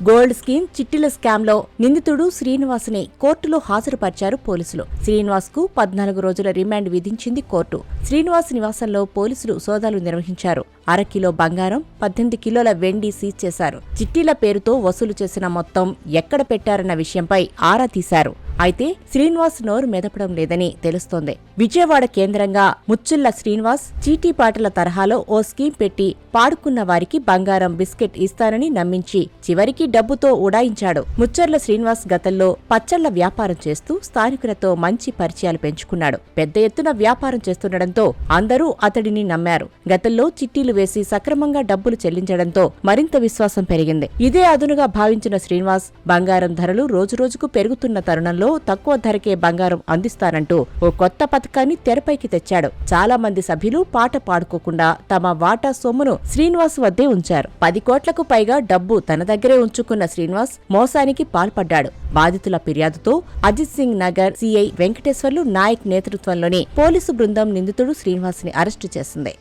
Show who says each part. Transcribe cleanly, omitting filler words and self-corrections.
Speaker 1: Gold scheme చిట్టీల scam లో నిందితుడు శ్రీనివాస్ ని కోర్టులో హాజరుపరిచారు పోలీసులు. శ్రీనివాస్ కు 14 రోజుల రిమాండ్ విధించింది కోర్టు. శ్రీనివాస్ నివాసంలో పోలీసులు సోదాలు నిర్వహించారు. 1/2 కిలో బంగారం, 18 కిలోల వెండి సీజ్ చేశారు. చిట్టీల పేరుతో వసూలు చేసిన మొత్తం ఎక్కడ పెట్టారన్న విషయంపై ఆరా తీశారు. అయితే శ్రీనివాస్ నోరు మెదపడం లేదని తెలుస్తోంది. విజయవాడ కేంద్రంగా ముచ్చుళ్ల శ్రీనివాస్ చీటీపాటల తరహాలో ఓ స్కీమ్ పెట్టి పాడుకున్న వారికి బంగారం, బిస్కెట్ ఇస్తానని నమ్మించి చివరికి డబ్బుతో ఉడాయించాడు. ముచ్చర్ల శ్రీనివాస్ గతంలో పచ్చళ్ల వ్యాపారం చేస్తూ స్థానికులతో మంచి పరిచయాలు పెంచుకున్నాడు. పెద్ద ఎత్తున వ్యాపారం చేస్తుండటంతో అందరూ అతడిని నమ్మారు. గతంలో చిట్టీలు వేసి సక్రమంగా డబ్బులు చెల్లించడంతో మరింత విశ్వాసం పెరిగింది. ఇదే అదునుగా భావించిన శ్రీనివాస్ బంగారం ధరలు రోజురోజుకు పెరుగుతున్న తరుణంలో తక్కువ ధరకే బంగారం అందిస్తానంటూ ఓ కొత్త పథకాన్ని తెరపైకి తెచ్చాడు. చాలా మంది సభ్యులు పాట పాడుకోకుండా తమ వాటా సొమ్మును శ్రీనివాస్ వద్దే ఉంచారు. 10 కోట్లకు పైగా డబ్బు తన దగ్గరే ఉంచుకున్న శ్రీనివాస్ మోసానికి పాల్పడ్డాడు. బాధితుల ఫిర్యాదుతో అజిత్ సింగ్ నగర్ సిఐ వెంకటేశ్వర్లు నాయక్ నేతృత్వంలోని పోలీసు బృందం నిందితుడు శ్రీనివాస్ ని అరెస్టు చేసింది.